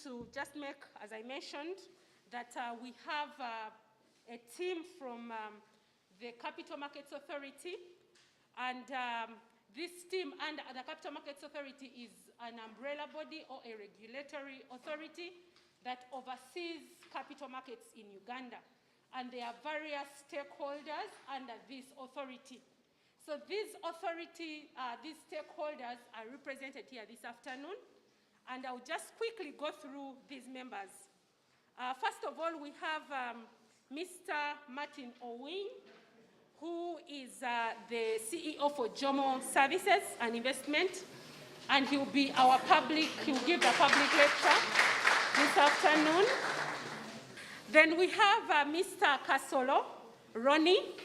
to just make, as I mentioned, that we have a team from the Capital Markets Authority, and this team under the Capital Markets Authority is an umbrella body or a regulatory authority that oversees capital markets in Uganda. And there are various stakeholders under this authority. So these stakeholders are represented here this afternoon, and I'll just quickly go through these members. First of all, we have Mr. Martin Owing, who is the CEO for Jomo Services and Investment, and he'll give the public lecture this afternoon. Then we have Mr. Kasolo Ronnie,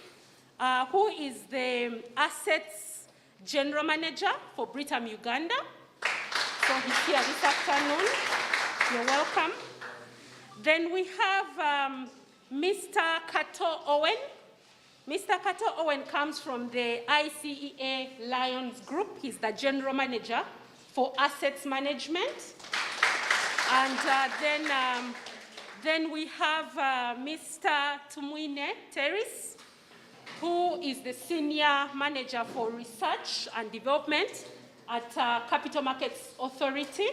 who is the Assets General Manager for Britam Uganda. So he's here this afternoon. You're welcome. Then we have Mr. Kato Owen. Mr. Kato Owen comes from the ICEA Lions Group. He's the General Manager for Assets Management. And then we have Mr. Tumwine Terris, who is the Senior Manager for Research and Development at Capital Markets Authority.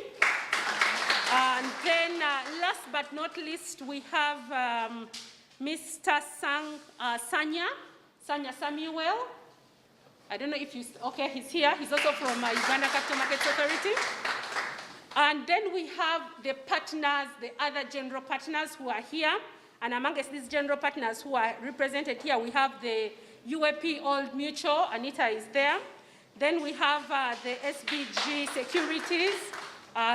And then last but not least, we have Mr. Sanya Samuel. I don't know if you, okay, he's here. He's also from Uganda Capital Markets Authority. And then we have the partners, the other general partners who are here. And amongst these general partners who are represented here, we have the UAP Old Mutual, Anita is there. Then we have the SBG Securities.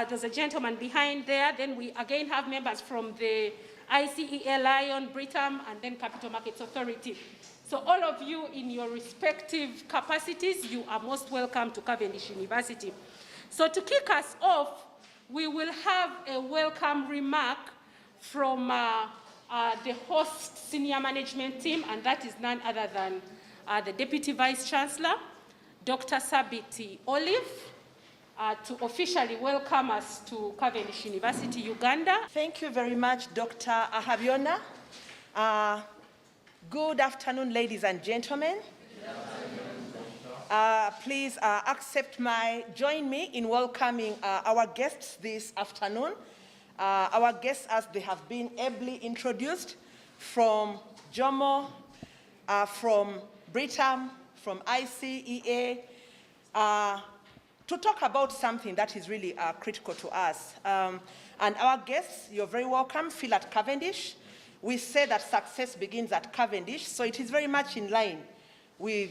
There's a gentleman behind there. Then we again have members from the ICEA Lion, Britam, and then Capital Markets Authority. So all of you in your respective capacities, you are most welcome to Cavendish University. So to kick us off, we will have a welcome remark from the host senior management team, and that is none other than the Deputy Vice Chancellor, Dr. Sabiti Olive, to officially welcome us to Cavendish University, Uganda. Thank you very much, Dr. Ahabiona. Good afternoon, ladies and gentlemen. Please join me in welcoming our guests this afternoon. Our guests, as they have been ably introduced, from Jomo, from Britam, from ICEA, to talk about something that is really critical to us. And our guests, you're very welcome, feel at Cavendish. We say that success begins at Cavendish, so it is very much in line with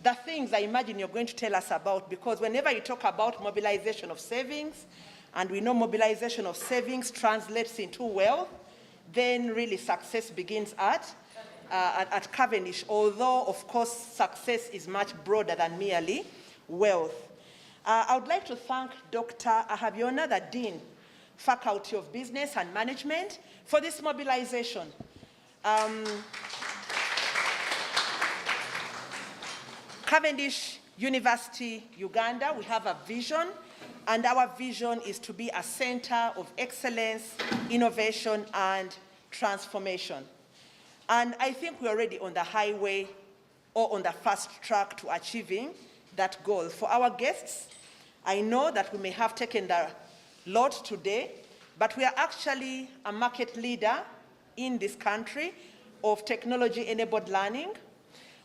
the things I imagine you're going to tell us about, because whenever you talk about mobilization of savings, and we know mobilization of savings translates into wealth, then really success begins at Cavendish, although, of course, success is much broader than merely wealth. I would like to thank Dr. Ahabiona, the Dean, Faculty of Business and Management, for this mobilization. Cavendish University, Uganda, we have a vision, and our vision is to be a center of excellence, innovation, and transformation. And I think we're already on the highway or on the fast track to achieving that goal. For our guests, I know that we may have taken the lot today, but we are actually a market leader in this country of technology-enabled learning.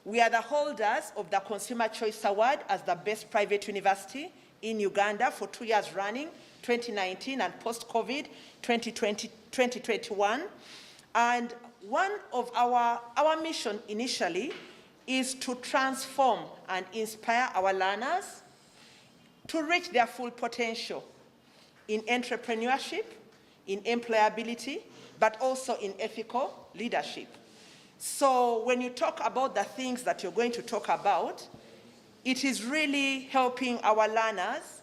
We are the holders of the Consumer Choice Award as the best private university in Uganda for 2 years running, 2019 and post-COVID, 2021. And one of our mission initially is to transform and inspire our learners to reach their full potential in entrepreneurship, in employability, but also in ethical leadership. So when you talk about the things that you're going to talk about, it is really helping our learners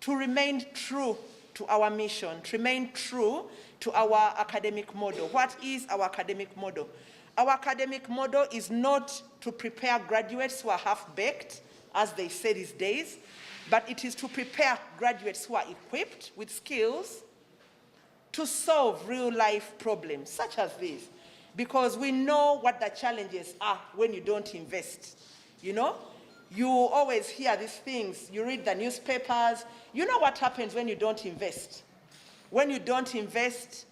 to remain true to our mission, to remain true to our academic model. What is our academic model? Our academic model is not to prepare graduates who are half-baked, as they say these days, but it is to prepare graduates who are equipped with skills to solve real-life problems such as this, because we know what the challenges are when you don't invest. You know, you always hear these things, you read the newspapers, you know what happens when you don't invest. When you don't invest,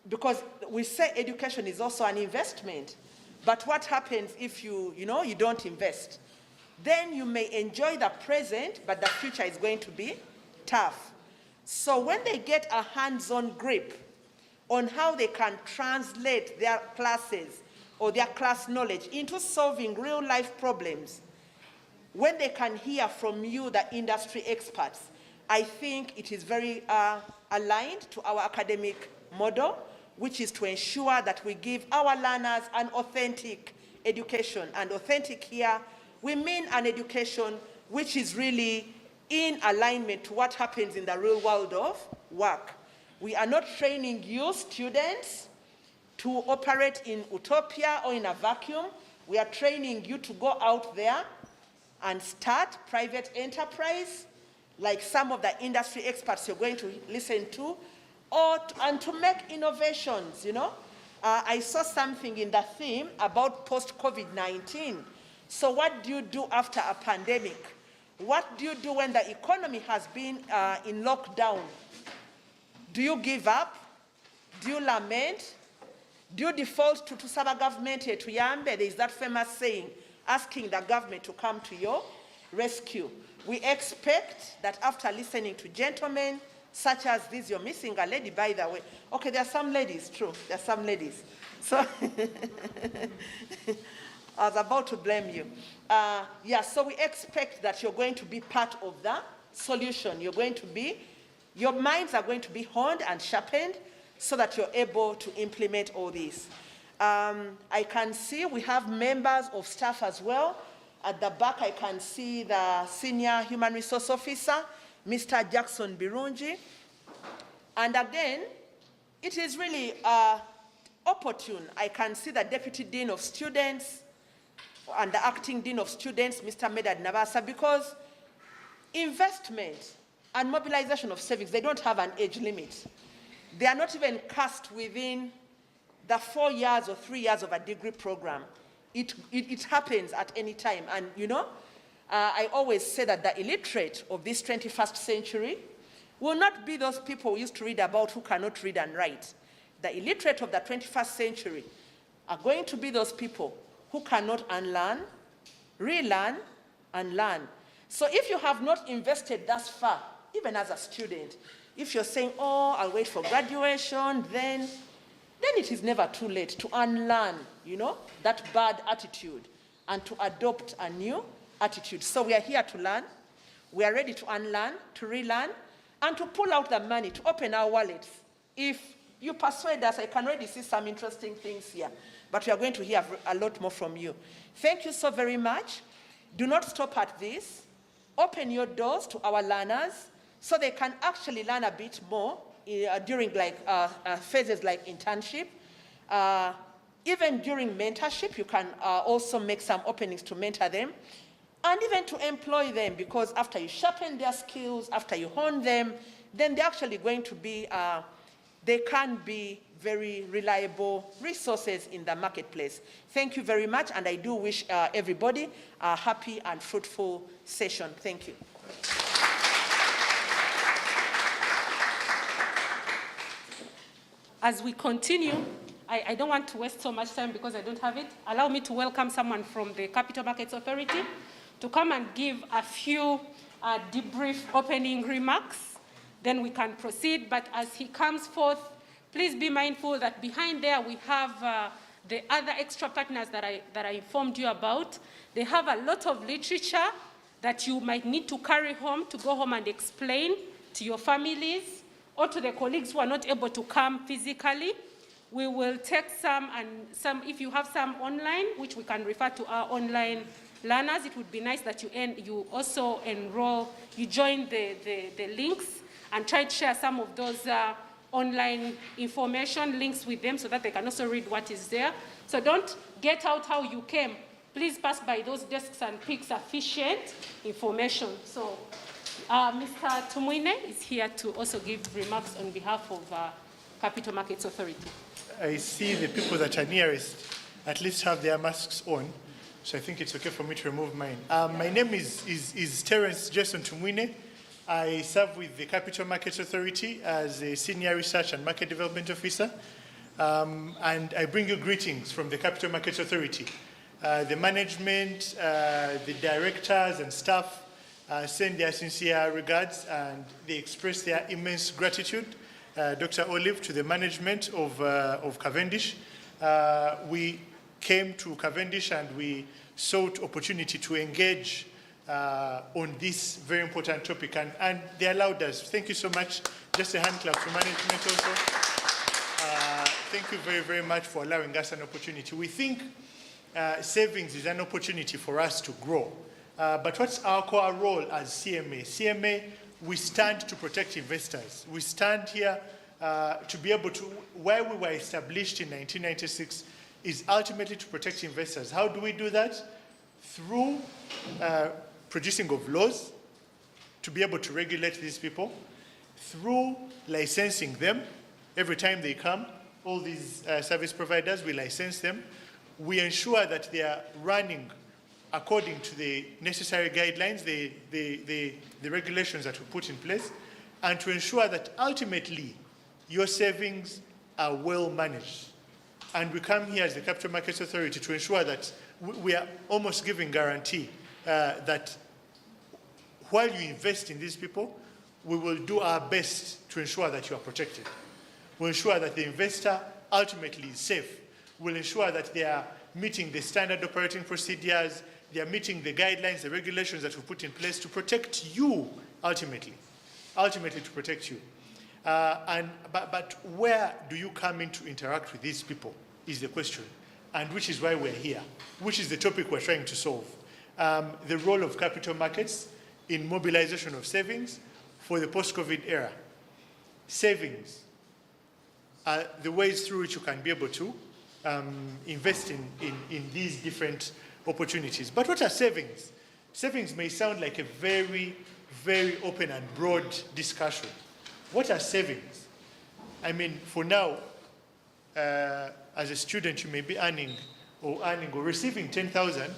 because we say education is also an investment, but what happens if you don't invest? Then you may enjoy the present, but the future is going to be tough. So when they get a hands-on grip on how they can translate their classes or their class knowledge into solving real-life problems, when they can hear from you, the industry experts, I think it is very aligned to our academic model, which is to ensure that we give our learners an authentic education. And authentic here, we mean an education which is really in alignment to what happens in the real world of work. We are not training you, students, to operate in utopia or in a vacuum. We are training you to go out there and start private enterprise, like some of the industry experts you're going to listen to, and to make innovations, you know. I saw something in the theme about post-COVID-19. So what do you do after a pandemic? What do you do when the economy has been in lockdown? Do you give up? Do you lament? Do you default to tusaba government etuyambe? There is that famous saying, asking the government to come to your rescue. We expect that after listening to gentlemen such as this, you're missing a lady, by the way. Okay, there are some ladies, true, there are some ladies. So I was about to blame you. So we expect that you're going to be part of the solution. Your minds are going to be honed and sharpened so that you're able to implement all this. I can see we have members of staff as well. At the back, I can see the Senior Human Resource Officer, Mr. Jackson Birungi. And again, it is really opportune. I can see the Deputy Dean of Students and the Acting Dean of Students, Mr. Medad Nabasa, because investment and mobilization of savings, they don't have an age limit. They are not even cast within the 4 years or 3 years of a degree program. It happens at any time. And you know, I always say that the illiterate of this 21st century will not be those people we used to read about who cannot read and write. The illiterate of the 21st century are going to be those people who cannot unlearn, relearn, and learn. So if you have not invested thus far, even as a student, if you're saying, oh, I'll wait for graduation, then it is never too late to unlearn, you know, that bad attitude and to adopt a new attitude. So we are here to learn. We are ready to unlearn, to relearn, and to pull out the money, to open our wallets. If you persuade us, I can already see some interesting things here, but we are going to hear a lot more from you. Thank you so very much. Do not stop at this. Open your doors to our learners so they can actually learn a bit more during phases like internship. Even during mentorship, you can also make some openings to mentor them and even to employ them, because after you sharpen their skills, after you hone them, then they're actually going to be, they can be very reliable resources in the marketplace. Thank you very much, and I do wish everybody a happy and fruitful session. Thank you. As we continue, I don't want to waste so much time because I don't have it. Allow me to welcome someone from the Capital Markets Authority to come and give a few debrief opening remarks. Then we can proceed, but as he comes forth, please be mindful that behind there we have the other extra partners that I informed you about. They have a lot of literature that you might need to carry home to go home and explain to your families or to the colleagues who are not able to come physically. We will take some, and some, if you have some online, which we can refer to our online learners, it would be nice that you also enroll, you join the links and try to share some of those online information links with them so that they can also read what is there. So don't get out how you came. Please pass by those desks and pick sufficient information. So Mr. Tumwine is here to also give remarks on behalf of Capital Markets Authority. I see the people that are nearest at least have their masks on, so I think it's okay for me to remove mine. My name is Terence Jason Tumwine. I serve with the Capital Markets Authority as a Senior Research and Market Development Officer, and I bring you greetings from the Capital Markets Authority. The management, the directors and staff send their sincere regards, and they express their immense gratitude, Dr. Olive, to the management of Cavendish. We came to Cavendish and we sought opportunity to engage on this very important topic, and they allowed us. Thank you so much. Just a hand clap to management also. Thank you very, very much for allowing us an opportunity. We think savings is an opportunity for us to grow. But what's our core role as CMA? CMA, we stand to protect investors. We stand here to be able to, why we were established in 1996 is ultimately to protect investors. How do we do that? Through producing of laws to be able to regulate these people, through licensing them. Every time they come, all these service providers, we license them. We ensure that they are running according to the necessary guidelines, the regulations that we put in place, and to ensure that ultimately your savings are well managed. And we come here as the Capital Markets Authority to ensure that we are almost giving guarantee that while you invest in these people, we will do our best to ensure that you are protected. We'll ensure that the investor ultimately is safe. We'll ensure that they are meeting the standard operating procedures, they are meeting the guidelines, the regulations that we put in place to protect you ultimately to protect you. But where do you come in to interact with these people is the question, and which is why we're here, which is the topic we're trying to solve. The role of capital markets in mobilization of savings for the post-COVID era. Savings are the ways through which you can be able to invest in these different opportunities. But what are savings? Savings may sound like a very, very open and broad discussion. What are savings? I mean, for now, as a student, you may be earning or receiving 10,000,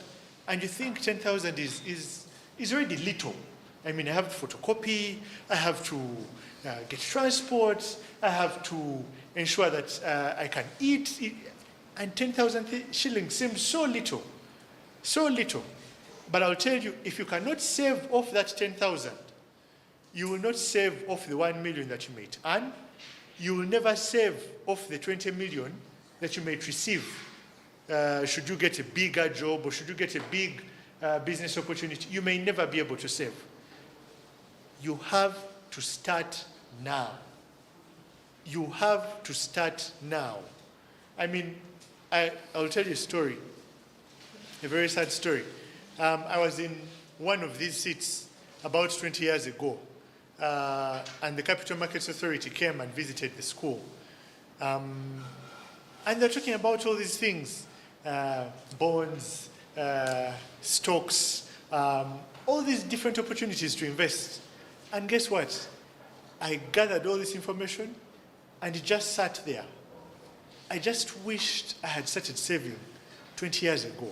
and you think 10,000 is already little. I mean, I have to photocopy, I have to get transport, I have to ensure that I can eat, and 10,000 shillings seems so little, so little. But I'll tell you, if you cannot save off that 10,000, you will not save off the 1 million that you may earn. You will never save off the 20 million that you may receive should you get a bigger job or should you get a big business opportunity. You may never be able to save. You have to start now. You have to start now. I mean, I'll tell you a story, a very sad story. I was in one of these seats about 20 years ago, and the Capital Markets Authority came and visited the school. And they're talking about all these things, bonds, stocks, all these different opportunities to invest. And guess what? I gathered all this information and it just sat there. I just wished I had started saving 20 years ago.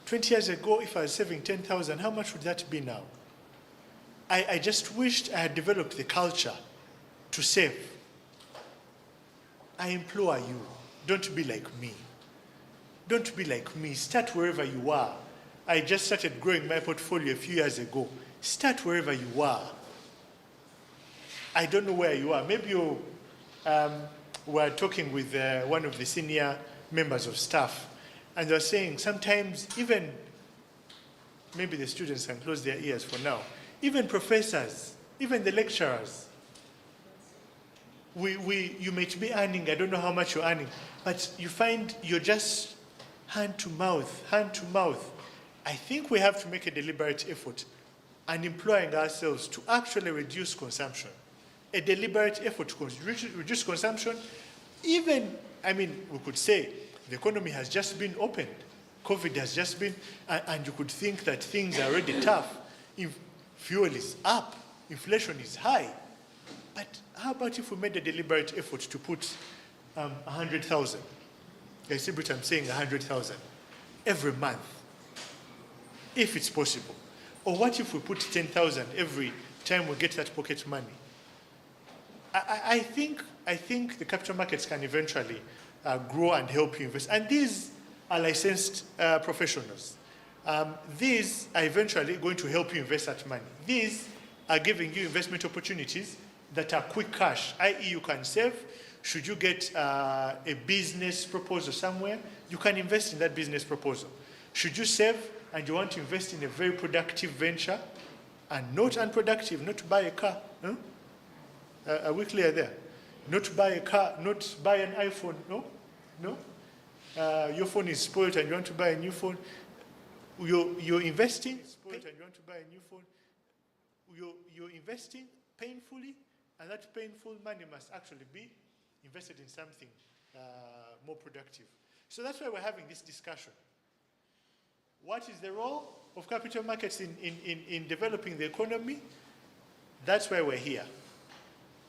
20 years ago, if I was saving 10,000, how much would that be now? I just wished I had developed the culture to save. I implore you, don't be like me. Don't be like me. Start wherever you are. I just started growing my portfolio a few years ago. Start wherever you are. I don't know where you are. Maybe you were talking with one of the senior members of staff, and they're saying sometimes even, maybe the students can close their ears for now, even professors, even the lecturers, you might be earning, I don't know how much you're earning, but you find you're just hand to mouth. I think we have to make a deliberate effort and employing ourselves to actually reduce consumption. A deliberate effort to reduce consumption. Even, I mean, we could say the economy has just been opened. COVID has just been, and you could think that things are already tough. If fuel is up, inflation is high. But how about if we made a deliberate effort to put 100,000? I see, but I'm saying 100,000 every month, if it's possible. Or what if we put 10,000 every time we get that pocket money? I think the capital markets can eventually grow and help you invest. And these are licensed professionals. These are eventually going to help you invest that money. These are giving you investment opportunities that are quick cash, i.e. you can save. Should you get a business proposal somewhere, you can invest in that business proposal. Should you save and you want to invest in a very productive venture and not unproductive, not to buy a car, are we clear there? Not to buy a car, not to buy an iPhone, no? Your phone is spoiled and you want to buy a new phone. You're investing, spoiled and you want to buy a new phone. You're investing painfully, and that painful money must actually be invested in something more productive. So that's why we're having this discussion. What is the role of capital markets in developing the economy? That's why we're here.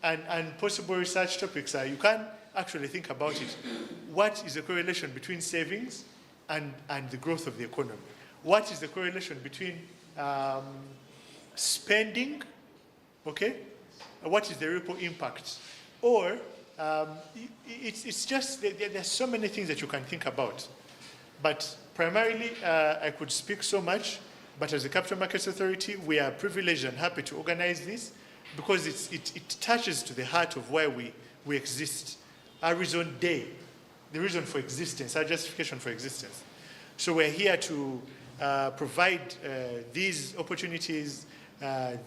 And possible research topics are, you can actually think about it. What is the correlation between savings and the growth of the economy? What is the correlation between spending, okay? What is the ripple impact? Or it's just, there's so many things that you can think about. But primarily, I could speak so much, but as a Capital Markets Authority, we are privileged and happy to organize this because it touches to the heart of why we exist. Our reason day, the reason for existence, our justification for existence. So we're here to provide these opportunities,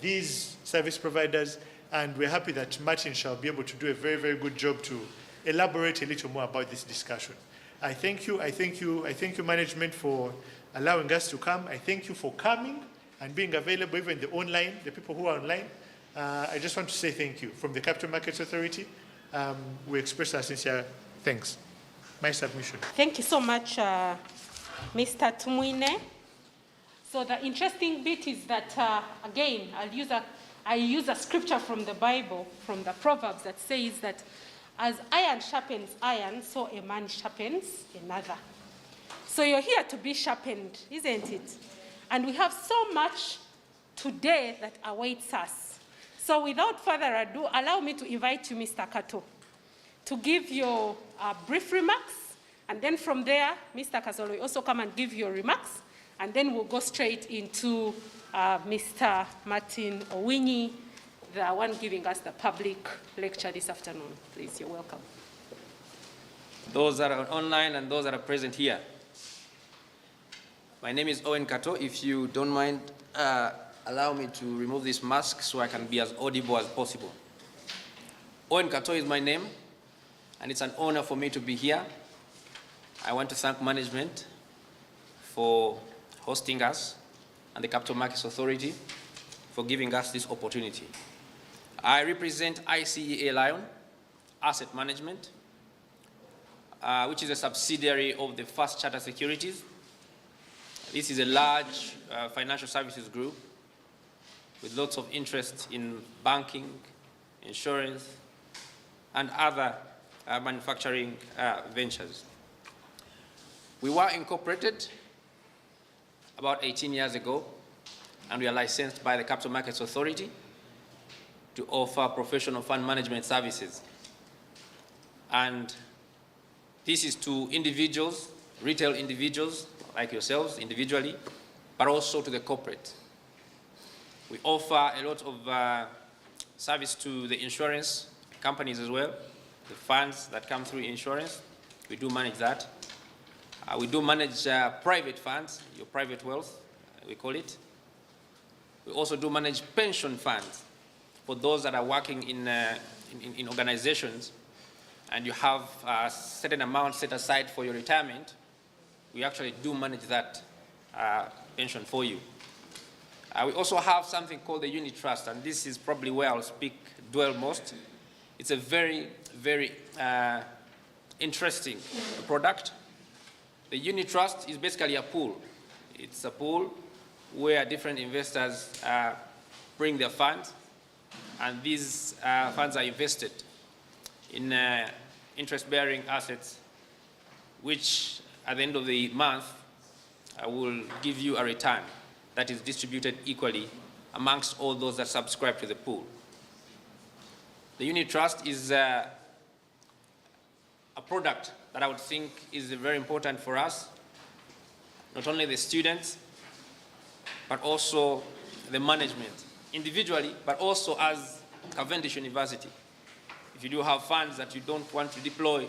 these service providers, and we're happy that Martin shall be able to do a very, very good job to elaborate a little more about this discussion. I thank you, management, for allowing us to come. I thank you for coming and being available, even the people who are online. I just want to say thank you. From the Capital Markets Authority, we express our sincere thanks. My submission. Thank you so much, Mr. Tumwine. So the interesting bit is that, again, I use a scripture from the Bible, from the Proverbs, that says that as iron sharpens iron, so a man sharpens another. So you're here to be sharpened, isn't it? And we have so much today that awaits us. So without further ado, allow me to invite you, Mr. Kato, to give your brief remarks. And then from there, Mr. Kazolo will also come and give your remarks. And then we'll go straight into Mr. Martin Owinyi, the one giving us the public lecture this afternoon. Please, you're welcome. Those that are online and those that are present here. My name is Owen Kato. If you don't mind, allow me to remove this mask so I can be as audible as possible. Owen Kato is my name, and it's an honor for me to be here. I want to thank management for hosting us and the Capital Markets Authority for giving us this opportunity. I represent ICEA Lion Asset Management, which is a subsidiary of the First Charter Securities. This is a large financial services group with lots of interest in banking, insurance, and other manufacturing ventures. We were incorporated about 18 years ago, and we are licensed by the Capital Markets Authority to offer professional fund management services. And this is to individuals, retail individuals like yourselves individually, but also to the corporate. We offer a lot of service to the insurance companies as well, the funds that come through insurance. We do manage that. We do manage private funds, your private wealth, we call it. We also do manage pension funds for those that are working in organizations and you have a certain amount set aside for your retirement. We actually do manage that pension for you. We also have something called the Uni Trust, and this is probably where I'll dwell most. It's a very, very interesting product. The Uni Trust is basically a pool. It's a pool where different investors bring their funds, and these funds are invested in interest-bearing assets, which at the end of the month will give you a return that is distributed equally amongst all those that subscribe to the pool. The Uni Trust is a product that I would think is very important for us, not only the students, but also the management, individually, but also as Cavendish University. If you do have funds that you don't want to deploy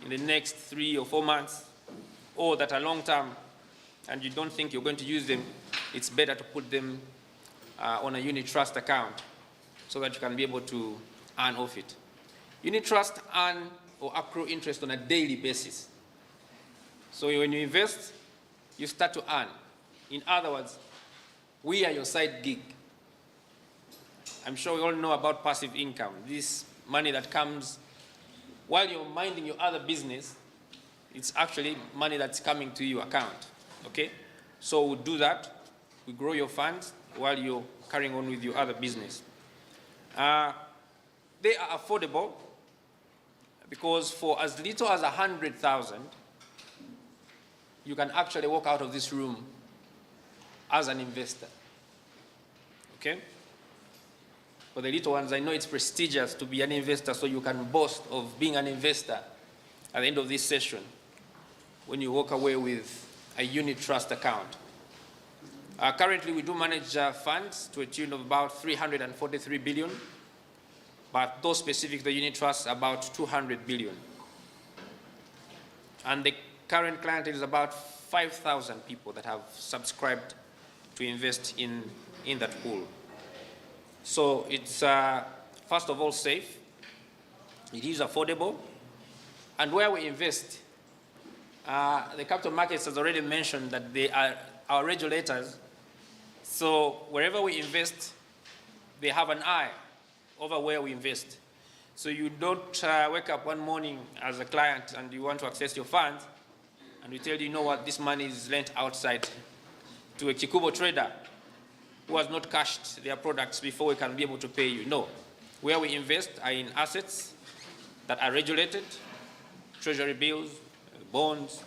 in the next 3 or 4 months, or that are long-term, and you don't think you're going to use them, it's better to put them on a Uni Trust account so that you can be able to earn off it. Uni Trust earn or accrue interest on a daily basis. So when you invest, you start to earn. In other words, we are your side gig. I'm sure we all know about passive income. This money that comes while you're minding your other business, it's actually money that's coming to your account, okay? So we do that. We grow your funds while you're carrying on with your other business. They are affordable because for as little as 100,000, you can actually walk out of this room as an investor, okay? For the little ones, I know it's prestigious to be an investor, so you can boast of being an investor at the end of this session when you walk away with a Uni Trust account. Currently, we do manage funds to a tune of about 343 billion, but those specific, the Uni Trust, about 200 billion. And the current client is about 5,000 people that have subscribed to invest in that pool. So it's, first of all, safe. It is affordable. And where we invest, the capital markets has already mentioned that they are our regulators. So wherever we invest, they have an eye over where we invest. So you don't wake up one morning as a client and you want to access your funds, and we tell you, you know what, this money is lent outside to a Kikubo trader who has not cashed their products before we can be able to pay you. No. Where we invest are in assets that are regulated, treasury bills, bonds,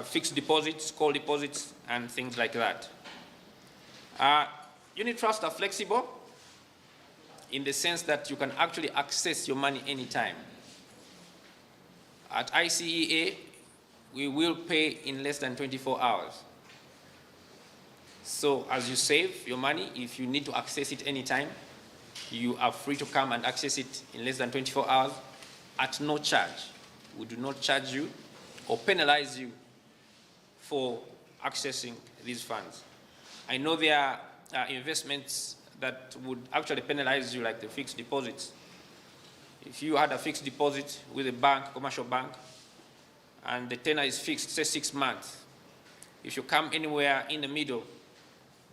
fixed deposits, call deposits, and things like that. Unit trusts are flexible in the sense that you can actually access your money anytime. At ICEA, we will pay in less than 24 hours. So as you save your money, if you need to access it anytime, you are free to come and access it in less than 24 hours at no charge. We do not charge you or penalize you for accessing these funds. I know there are investments that would actually penalize you, like the fixed deposits. If you had a fixed deposit with a bank, commercial bank, and the tenor is fixed, say 6 months, if you come anywhere in the middle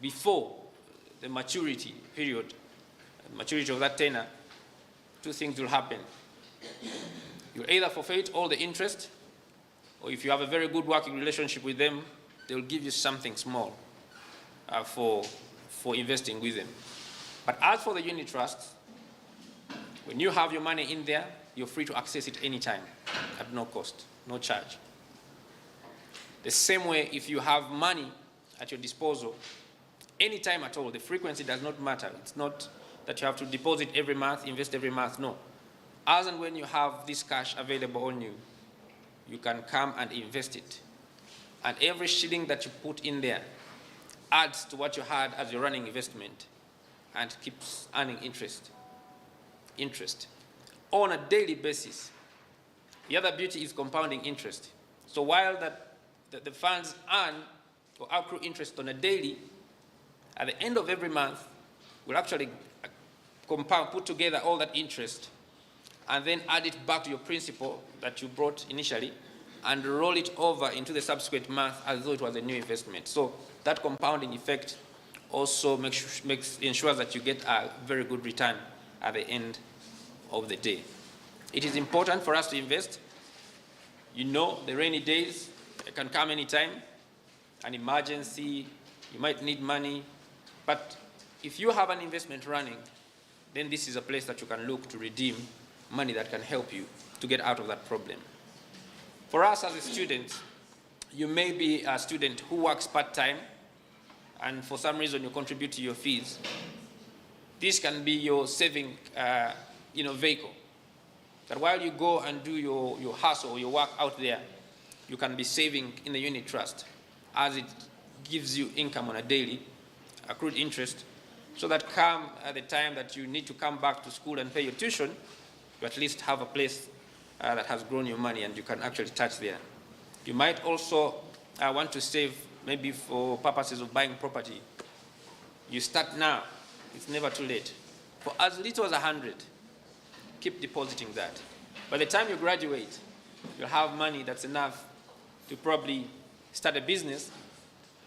before the maturity period, maturity of that tenor, 2 things will happen. You'll either forfeit all the interest, or if you have a very good working relationship with them, they'll give you something small for investing with them. But as for the Uni Trust, when you have your money in there, you're free to access it anytime at no cost, no charge. The same way, if you have money at your disposal, anytime at all, the frequency does not matter. It's not that you have to deposit every month, invest every month, no. As and when you have this cash available on you, you can come and invest it. And every shilling that you put in there adds to what you had as your running investment and keeps earning interest on a daily basis. The other beauty is compounding interest. So while the funds earn or accrue interest on a daily, at the end of every month, we'll actually compound, put together all that interest, and then add it back to your principal that you brought initially, and roll it over into the subsequent month as though it was a new investment. So that compounding effect also ensures that you get a very good return at the end of the day. It is important for us to invest. You know, the rainy days can come anytime, an emergency, you might need money, but if you have an investment running, then this is a place that you can look to redeem money that can help you to get out of that problem. For us as a student, you may be a student who works part-time, and for some reason you contribute to your fees. This can be your saving vehicle. That while you go and do your hustle or your work out there, you can be saving in the Uni Trust, as it gives you income on a daily, accrued interest, so that come at the time that you need to come back to school and pay your tuition, you at least have a place that has grown your money and you can actually touch there. You might also want to save maybe for purposes of buying property. You start now, it's never too late. For as little as 100, keep depositing that. By the time you graduate, you'll have money that's enough to probably start a business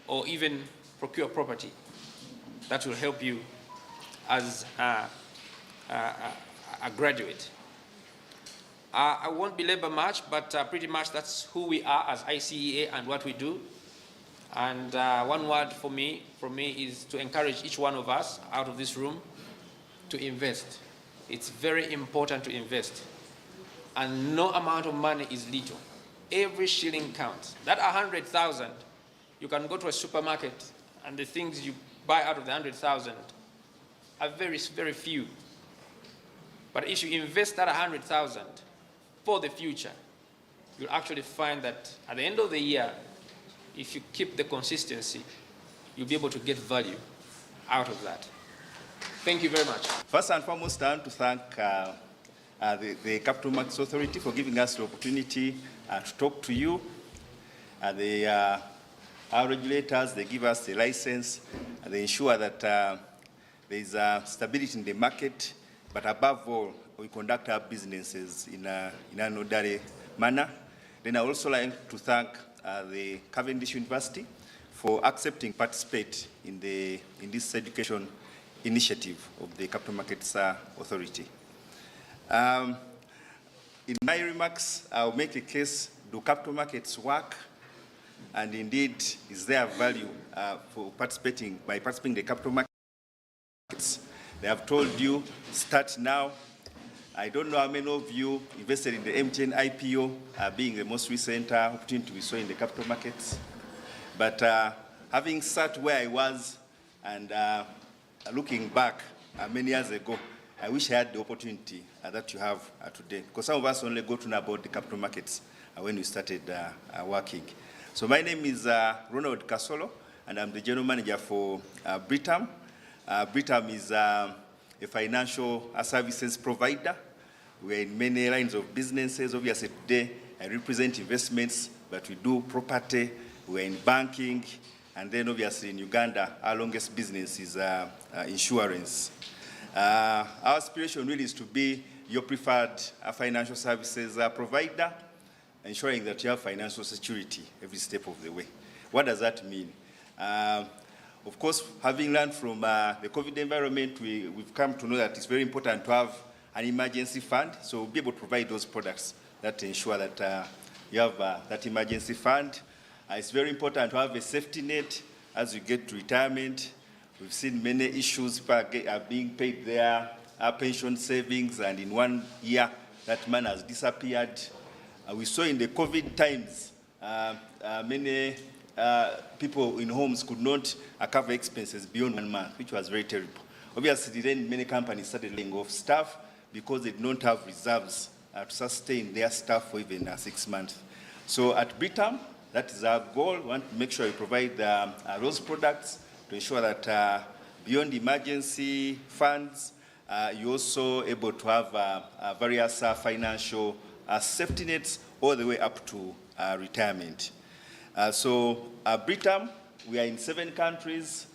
or even procure property that will help you as a graduate. I won't belabor much, but pretty much that's who we are as ICEA and what we do. And one word from me is to encourage each one of us out of this room to invest. It's very important to invest. And no amount of money is little. Every shilling counts. That 100,000, you can go to a supermarket and the things you buy out of the 100,000 are very, very few. But if you invest that 100,000 for the future, you'll actually find that at the end of the year, if you keep the consistency, you'll be able to get value out of that. Thank you very much. First and foremost, I want to thank the Capital Markets Authority for giving us the opportunity to talk to you. Our regulators, they give us the license, and they ensure that there is stability in the market, but above all, we conduct our businesses in an orderly manner. Then I also like to thank the Cavendish University for accepting participate in this education initiative of the Capital Markets Authority. In my remarks, I'll make a case, do capital markets work? And indeed, is there value for participating in the capital markets? They have told you, start now. I don't know how many of you invested in the MTN IPO, being the most recent opportunity we saw in the capital markets. But having sat where I was and looking back many years ago, I wish I had the opportunity that you have today. Because some of us only got to know about the capital markets when we started working. So my name is Ronald Kasolo, and I'm the general manager for Britam. Britam is a financial services provider. We're in many lines of businesses. Obviously today I represent investments, but we do property, we're in banking, and then obviously in Uganda, our longest business is insurance. Our aspiration really is to be your preferred financial services provider, ensuring that you have financial security every step of the way. What does that mean? Of course, having learned from the COVID environment, we've come to know that it's very important to have an emergency fund, so we'll be able to provide those products that ensure that you have that emergency fund. It's very important to have a safety net as you get to retirement. We've seen many issues, people are being paid their pension savings, and in 1 year, that man has disappeared. We saw in the COVID times, many people in homes could not cover expenses beyond 1 month, which was very terrible. Obviously, then many companies started laying off staff because they did not have reserves to sustain their staff for even 6 months. So at Britam, that is our goal. We want to make sure we provide those products to ensure that beyond emergency funds, you're also able to have various financial safety nets all the way up to retirement. So Britam, we are in 7 countries.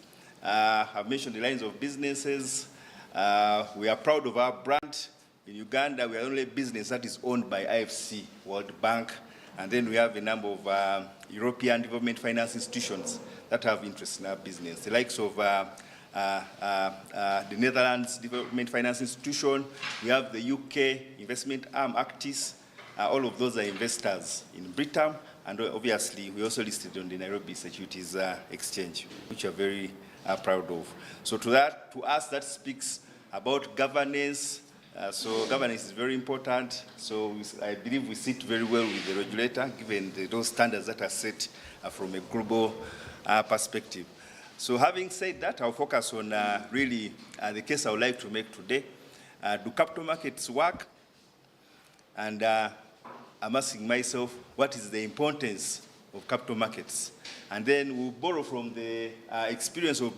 I've mentioned the lines of businesses. We are proud of our brand. In Uganda, we are the only business that is owned by IFC, World Bank. And then we have a number of European development finance institutions that have interest in our business. The likes of the Netherlands Development Finance Institution. We have the UK investment arm, Actis. All of those are investors in Britam. And obviously, we also listed on the Nairobi Securities Exchange, which are very proud of. So to us, that speaks about governance. So governance is very important. So I believe we sit very well with the regulator, given those standards that are set from a global perspective. So having said that, I'll focus on really the case I would like to make today. Do capital markets work? And I'm asking myself, what is the importance of capital markets? And then we'll borrow from the experience of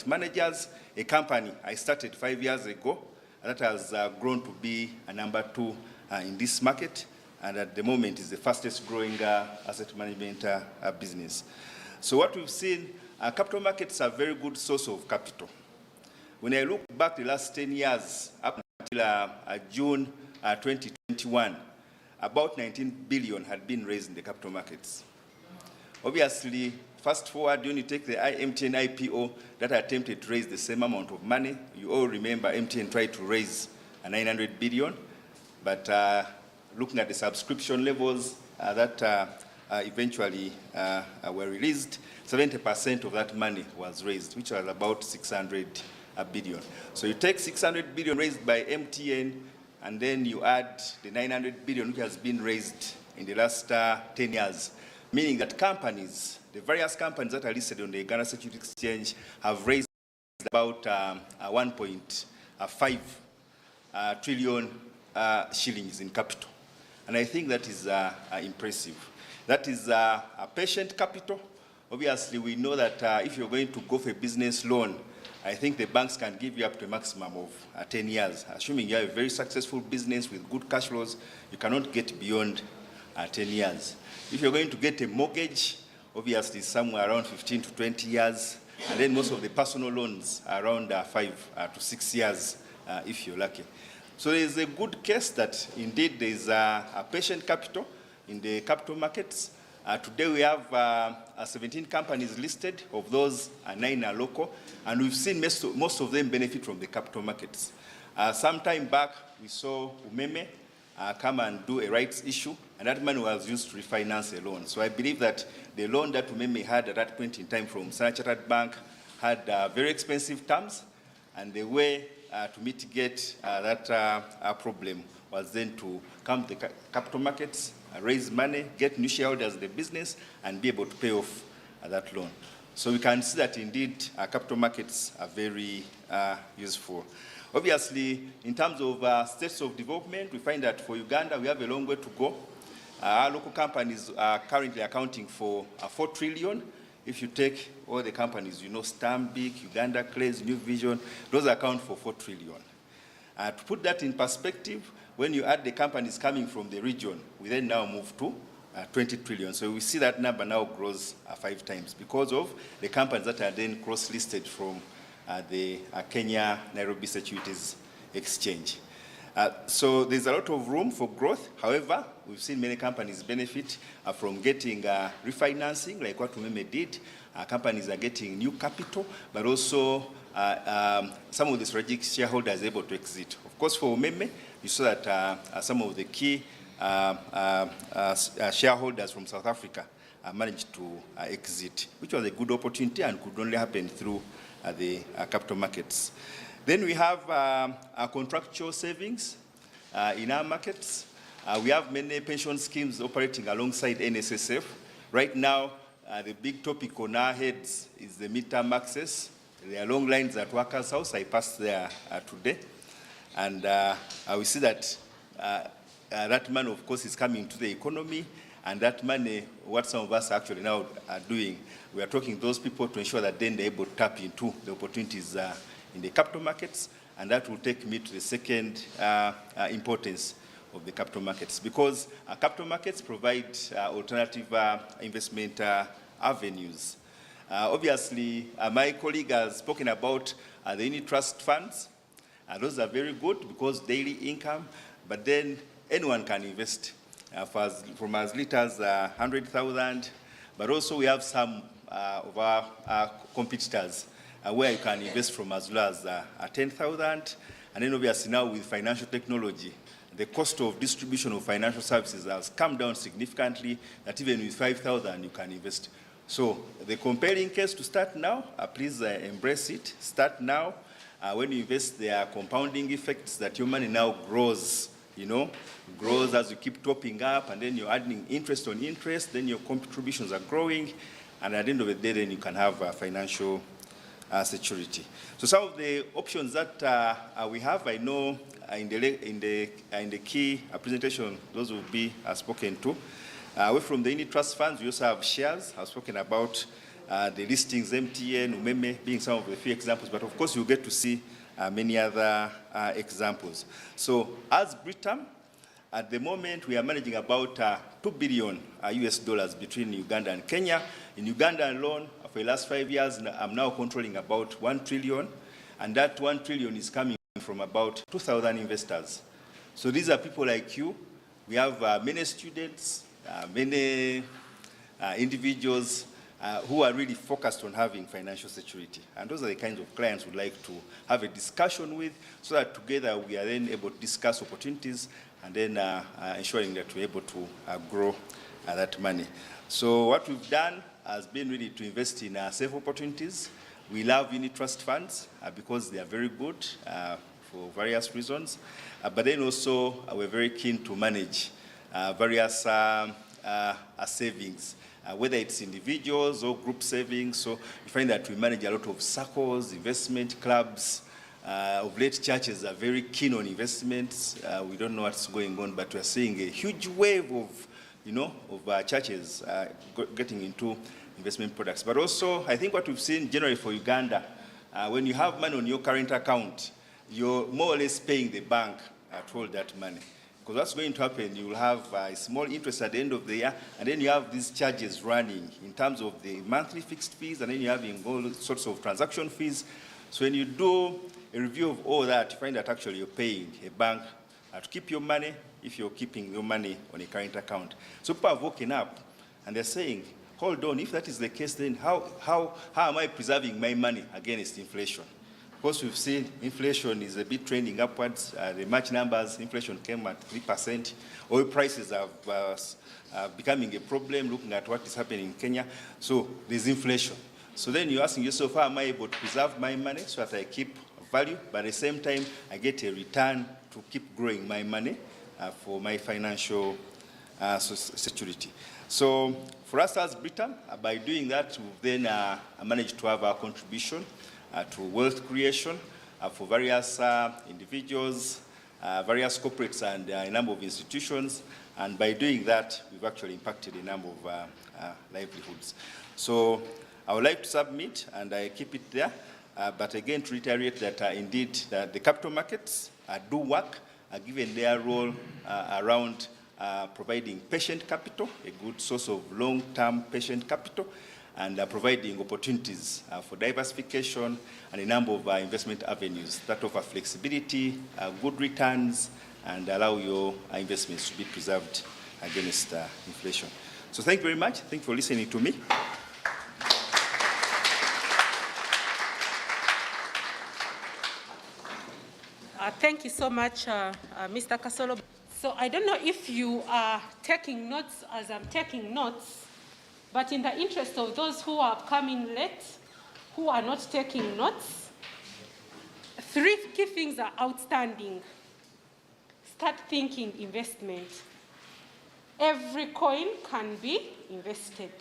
managers, a company I started 5 years ago that has grown to be a number 2 in this market, and at the moment is the fastest growing asset management business. So what we've seen, capital markets are a very good source of capital. When I look back the last 10 years, up until June 2021, about 19 billion had been raised in the capital markets. Obviously, fast forward, when you take the MTN IPO that attempted to raise the same amount of money, you all remember MTN tried to raise 900 billion, but looking at the subscription levels that eventually were released, 70% of that money was raised, which was about 600 billion. So you take 600 billion raised by MTN, and then you add the 900 billion which has been raised in the last 10 years, meaning that companies, the various companies that are listed on the Uganda Security Exchange, have raised about 1.5 trillion shillings in capital. And I think that is impressive. That is a patient capital. Obviously, we know that if you're going to go for a business loan, I think the banks can give you up to a maximum of 10 years. Assuming you have a very successful business with good cash flows, you cannot get beyond 10 years. If you're going to get a mortgage, obviously somewhere around 15 to 20 years, and then most of the personal loans are around 5 to 6 years, if you're lucky. So there's a good case that indeed there's a patient capital in the capital markets. Today we have 17 companies listed. Of those, 9 are local, and we've seen most of them benefit from the capital markets. Some time back, we saw Umeme come and do a rights issue, and that money was used to refinance a loan. So I believe that the loan that Umeme had at that point in time from Standard Chartered Bank had very expensive terms, and the way to mitigate that problem was then to come to the capital markets, raise money, get new shareholders in the business, and be able to pay off that loan. So we can see that indeed capital markets are very useful. Obviously, in terms of states of development, we find that for Uganda, we have a long way to go. Our local companies are currently accounting for 4 trillion. If you take all the companies, you know, Stanbic, Uganda Clays, New Vision, those account for 4 trillion. To put that in perspective, when you add the companies coming from the region, we then now move to 20 trillion. So we see that number now grows 5 times because of the companies that are then cross-listed from the Kenya Nairobi Securities Exchange. So there's a lot of room for growth. However, we've seen many companies benefit from getting refinancing, like what Umeme did. Companies are getting new capital, but also some of the strategic shareholders are able to exit. Of course, for Umeme, you saw that some of the key shareholders from South Africa managed to exit, which was a good opportunity and could only happen through the capital markets. Then we have contractual savings in our markets. We have many pension schemes operating alongside NSSF. Right now, the big topic on our heads is the midterm access. There are long lines at Workers' House. I passed there today. And we see that that money, of course, is coming to the economy. And that money, what some of us actually now are doing, we are talking to those people to ensure that then they're able to tap into the opportunities in the capital markets. And that will take me to the second importance of the capital markets, because capital markets provide alternative investment avenues. Obviously, my colleague has spoken about the Uni Trust funds. Those are very good because daily income, but then anyone can invest from as little as 100,000, but also we have some of our competitors where you can invest from as low as 10,000, and then obviously now with financial technology, the cost of distribution of financial services has come down significantly, that even with 5,000 you can invest. So the compelling case to start now, please embrace it. Start now. When you invest, there are compounding effects that your money now grows, grows as you keep topping up, and then you're adding interest on interest, then your contributions are growing, and at the end of the day, then you can have financial security. So some of the options that we have, I know in the key presentation, those will be spoken to. Away from the Uni Trust funds, we also have shares. I've spoken about the listings, MTN, Umeme being some of the few examples, but of course you'll get to see many other examples. So as Britam, at the moment we are managing about $2 billion US dollars between Uganda and Kenya. In Uganda alone, for the last 5 years, I'm now controlling about 1 trillion, and that 1 trillion is coming from about 2,000 investors. So these are people like you. We have many students, many individuals who are really focused on having financial security. And those are the kinds of clients we'd like to have a discussion with, so that together we are then able to discuss opportunities and then ensuring that we're able to grow that money. So what we've done has been really to invest in safe opportunities. We love Uni Trust funds because they are very good for various reasons. But then also we're very keen to manage various savings, whether it's individuals or group savings. So you find that we manage a lot of circles, investment clubs. Of late, churches are very keen on investments. We don't know what's going on, but we're seeing a huge wave of churches getting into investment products. But also, I think what we've seen generally for Uganda, when you have money on your current account, you're more or less paying the bank to hold that money. Because what's going to happen, you will have a small interest at the end of the year, and then you have these charges running in terms of the monthly fixed fees, and then you're having all sorts of transaction fees. So when you do a review of all that, you find that actually you're paying a bank to keep your money if you're keeping your money on a current account. So people have woken up and they're saying, hold on, if that is the case, then how am I preserving my money against inflation? Of course, we've seen inflation is a bit trending upwards. The March numbers, inflation came at 3%. Oil prices are becoming a problem, looking at what is happening in Kenya. So there's inflation. So then you're asking yourself, how am I able to preserve my money so that I keep value, but at the same time, I get a return to keep growing my money for my financial security. So for us as Britam, by doing that, we've then managed to have our contribution to wealth creation for various individuals, various corporates, and a number of institutions. And by doing that, we've actually impacted a number of livelihoods. So I would like to submit, and I keep it there. But again, to reiterate that indeed the capital markets do work, given their role around providing patient capital, a good source of long-term patient capital, and providing opportunities for diversification and a number of investment avenues that offer flexibility, good returns, and allow your investments to be preserved against inflation. So thank you very much. Thank you for listening to me. Thank you so much, Mr. Kasolo. So I don't know if you are taking notes as I'm taking notes, but in the interest of those who are coming late, who are not taking notes, 3 key things are outstanding. Start thinking investment. Every coin can be invested.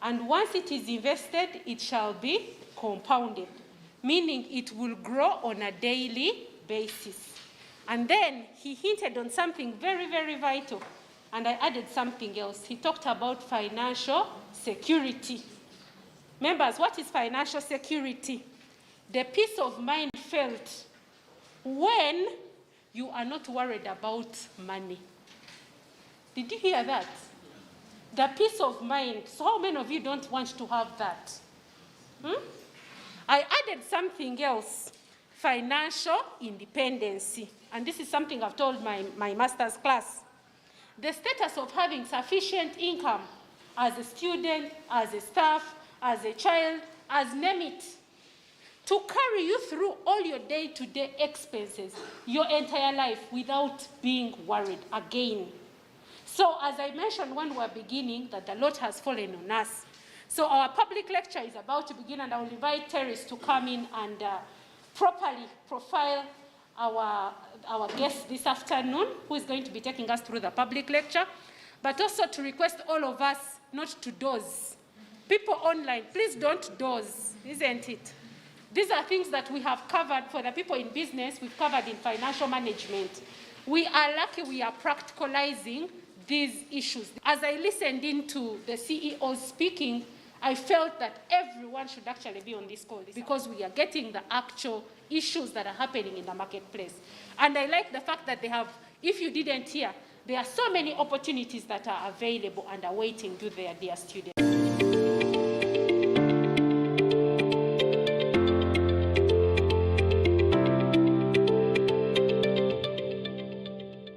And once it is invested, it shall be compounded, meaning it will grow on a daily basis. And then he hinted on something very, very vital, and I added something else. He talked about financial security. Members, what is financial security? The peace of mind felt when you are not worried about money. Did you hear that? The peace of mind. So how many of you don't want to have that? I added something else. Financial independence. And this is something I've told my master's class. The status of having sufficient income as a student, as a staff, as a child, as name it, to carry you through all your day-to-day expenses, your entire life without being worried again. So as I mentioned when we were beginning, that the lot has fallen on us. So our public lecture is about to begin, and I will invite Terry to come in and properly profile our guest this afternoon, who is going to be taking us through the public lecture, but also to request all of us not to doze. People online, please don't doze, isn't it? These are things that we have covered for the people in business, we've covered in financial management. We are lucky we are practicalizing these issues. As I listened into the CEO speaking, I felt that everyone should actually be on this call because we are getting the actual issues that are happening in the marketplace. And I like the fact that they have, if you didn't hear, there are so many opportunities that are available and are waiting to their dear students.